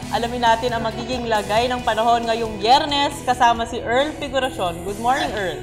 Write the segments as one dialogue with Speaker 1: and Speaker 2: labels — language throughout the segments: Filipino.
Speaker 1: Alamin natin ang magiging lagay ng panahon ngayong Biyernes kasama si Earl Figuracion. Good morning, Earl.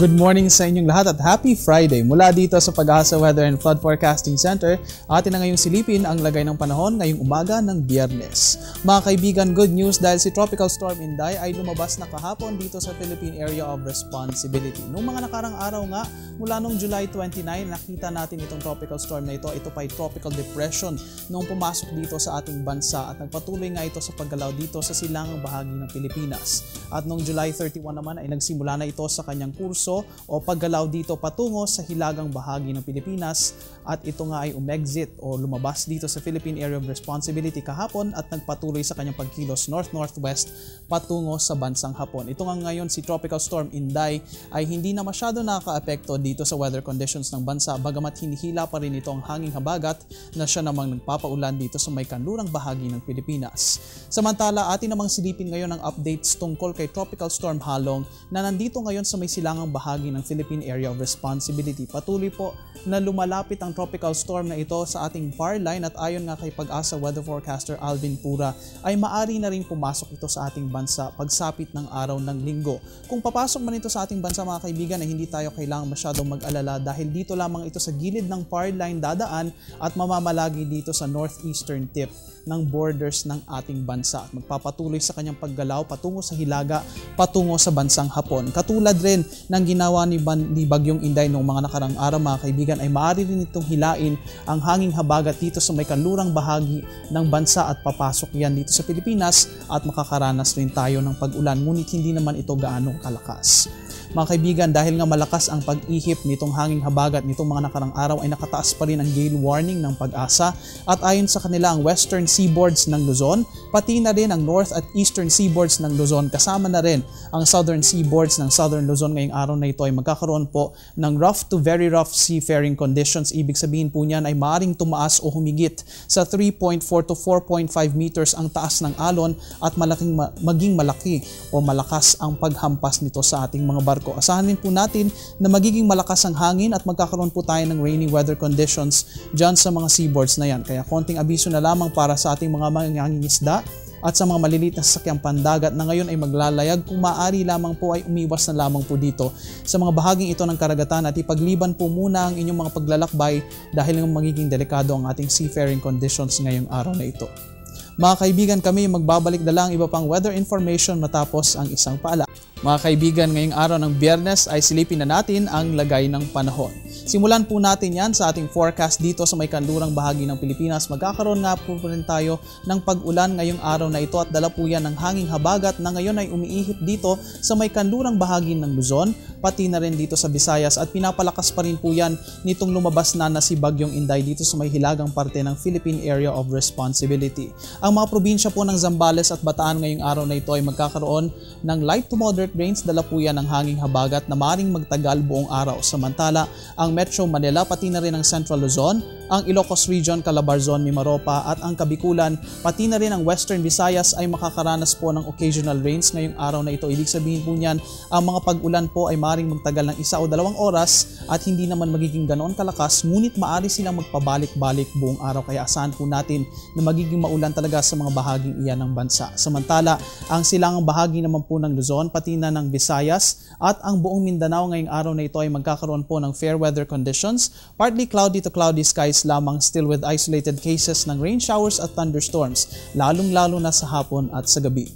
Speaker 2: Good morning sa inyong lahat at happy Friday. Mula dito sa Pag-asa Weather and Flood Forecasting Center, atin na ngayong silipin ang lagay ng panahon ngayong umaga ng Biyernes. Mga kaibigan, good news dahil si Tropical Storm Inday ay lumabas na kahapon dito sa Philippine Area of Responsibility. Noong mga nakarang araw nga, mula noong July 29, nakita natin itong tropical storm na ito. Ito pa ay tropical depression noong pumasok dito sa ating bansa at nagpatuloy nga ito sa paggalaw dito sa silangang bahagi ng Pilipinas. At noong July 31 naman ay nagsimula na ito sa kanyang kurso o paggalaw dito patungo sa hilagang bahagi ng Pilipinas at ito nga ay umexit o lumabas dito sa Philippine Area of Responsibility kahapon at nagpatuloy sa kanyang pagkilos north-northwest patungo sa bansang Hapon. Ito nga ngayon si Tropical Storm Inday ay hindi na masyado nakaka-apekto dito sa weather conditions ng bansa bagamat hinihila pa rin ito ang hanging habagat na siya namang nagpapaulan dito sa may kanlurang bahagi ng Pilipinas. Samantala, atin namang silipin ngayon ang updates tungkol kay Tropical Storm Halong na nandito ngayon sa may silangang bahagi ng Philippine Area of Responsibility. Patuloy po na lumalapit ang tropical storm na ito sa ating bar line at ayon nga kay Pag-asa weather forecaster Alvin Pura ay maari na rin pumasok ito sa ating bansa pagsapit ng araw ng Linggo. Kung papasok man ito sa ating bansa mga kaibigan ay hindi tayo kailangang masyadong mag-alala dahil dito lamang ito sa gilid ng bar line dadaan at mamamalagi dito sa northeastern tip ng borders ng ating bansa at magpapatuloy sa kanyang paggalaw patungo sa hilaga, patungo sa bansang Hapon. Katulad rin ng ginawa ni Bagyong Inday noong mga nakarang araw mga kaibigan ay maaari rin itong hilain ang hanging habagat dito sa may kanlurang bahagi ng bansa at papasok yan dito sa Pilipinas at makakaranas rin tayo ng pag-ulan ngunit hindi naman ito gaano kalakas. Mga kaibigan, dahil nga malakas ang pag-ihip nitong hanging habagat nitong mga nakarang araw ay nakataas pa rin ang gale warning ng Pag-asa at ayon sa kanila ang western seaboards ng Luzon, pati na rin ang north at eastern seaboards ng Luzon kasama na rin ang southern seaboards ng southern Luzon ngayong araw na ito ay magkakaroon po ng rough to very rough seafaring conditions. Ibig sabihin po niyan ay maaaring tumaas o humigit sa 3.4 to 4.5 meters ang taas ng alon at maging malaki o malakas ang paghampas nito sa ating mga barko. Asahan din po natin na magiging malakas ang hangin at magkakaroon po tayo ng rainy weather conditions dyan sa mga seaboards na yan. Kaya konting abiso na lamang para sa ating mga mangingisda at sa mga maliliit na sasakyang pandagat na ngayon ay maglalayag kung maaari lamang po ay umiwas na lamang po dito sa mga bahaging ito ng karagatan at ipagliban po muna ang inyong mga paglalakbay dahil magiging delikado ang ating seafaring conditions ngayong araw na ito. Mga kaibigan, kami magbabalik na lang iba pang weather information matapos ang isang paala. Mga kaibigan, ngayong araw ng Biyernes ay silipin na natin ang lagay ng panahon. Simulan po natin yan sa ating forecast dito sa may kanlurang bahagi ng Pilipinas. Magkakaroon nga po rin tayo ng pag-ulan ngayong araw na ito at dala po yan ng hanging habagat na ngayon ay umiihip dito sa may kanlurang bahagi ng Luzon, pati na rin dito sa Visayas at pinapalakas pa rin po yan nitong lumabas na si Bagyong Inday dito sa may hilagang parte ng Philippine Area of Responsibility. Ang mga probinsya po ng Zambales at Bataan ngayong araw na ito ay magkakaroon ng light to moderate rains, dala po yan ng hanging habagat na maaaring magtagal buong araw. Samantala, ang Metro Manila pati na rin ang Central Luzon, ang Ilocos Region, Calabarzon, Mimaropa at ang Kabikulan, pati na rin ang Western Visayas ay makakaranas po ng occasional rains ngayong araw na ito. Ibig sabihin po niyan, ang mga pag-ulan po ay maaaring magtagal ng 1 o 2 oras at hindi naman magiging ganoon kalakas, ngunit maaari silang magpabalik-balik buong araw. Kaya asahan po natin na magiging maulan talaga sa mga bahaging iyan ng bansa. Samantala, ang silangang bahagi naman po ng Luzon, pati na ng Visayas at ang buong Mindanao ngayong araw na ito ay magkakaroon po ng fair weather conditions, partly cloudy to cloudy skies lamang still with isolated cases ng rain showers at thunderstorms, lalong-lalo na sa hapon at sa gabi.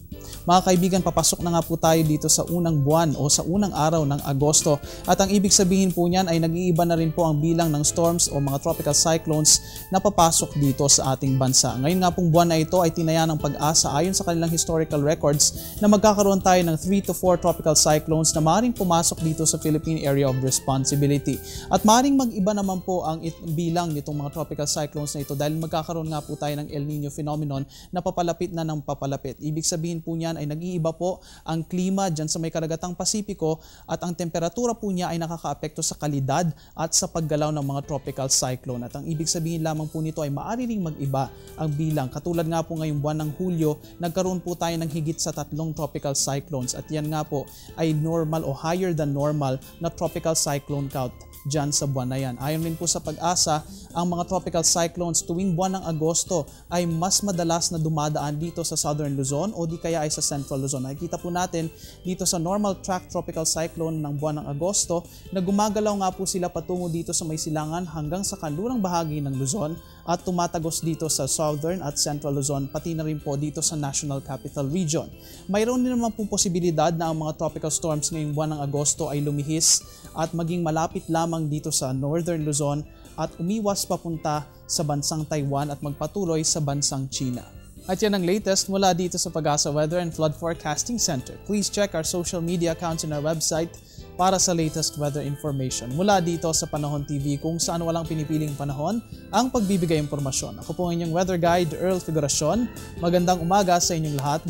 Speaker 2: Mga kaibigan, papasok na nga po tayo dito sa unang buwan o sa unang araw ng Agosto at ang ibig sabihin po niyan ay nag-iiba na rin po ang bilang ng storms o mga tropical cyclones na papasok dito sa ating bansa. Ngayon nga pong buwan na ito ay tinaya ng Pag-asa ayon sa kanilang historical records na magkakaroon tayo ng 3 to 4 tropical cyclones na maaaring pumasok dito sa Philippine Area of Responsibility. At maaaring mag-iba naman po ang bilang nitong mga tropical cyclones na ito dahil magkakaroon nga po tayo ng El Nino phenomenon na papalapit na ng papalapit. Ibig sabihin po niyan ay nag-iiba po ang klima dyan sa may karagatang Pasipiko at ang temperatura po niya ay nakakaapekto sa kalidad at sa paggalaw ng mga tropical cyclone. At ang ibig sabihin lamang po nito ay maaari ring mag-iba ang bilang. Katulad nga po ngayong buwan ng Hulyo, nagkaroon po tayo ng higit sa 3 tropical cyclones at yan nga po ay normal o higher than normal na tropical cyclone count dyan sa buwan na yan. Ayon rin po sa Pag-asa, ang mga tropical cyclones tuwing buwan ng Agosto ay mas madalas na dumadaan dito sa Southern Luzon o di kaya ay sa Central Luzon. Nakikita po natin dito sa normal track tropical cyclone ng buwan ng Agosto na gumagalaw nga po sila patungo dito sa may silangan hanggang sa kanlurang bahagi ng Luzon at tumatagos dito sa Southern at Central Luzon pati na rin po dito sa National Capital Region. Mayroon din naman pong posibilidad na ang mga tropical storms ngayong buwan ng Agosto ay lumihis at maging malapit lamang dito sa Northern Luzon at umiwas papunta sa bansang Taiwan at magpatuloy sa bansang China. At yan ang latest mula dito sa Pag-asa Weather and Flood Forecasting Center. Please check our social media accounts and our website para sa latest weather information. Mula dito sa Panahon TV kung saan walang pinipiling panahon ang pagbibigay impormasyon. Ako po ang inyong weather guide, Earl Figuracion. Magandang umaga sa inyong lahat.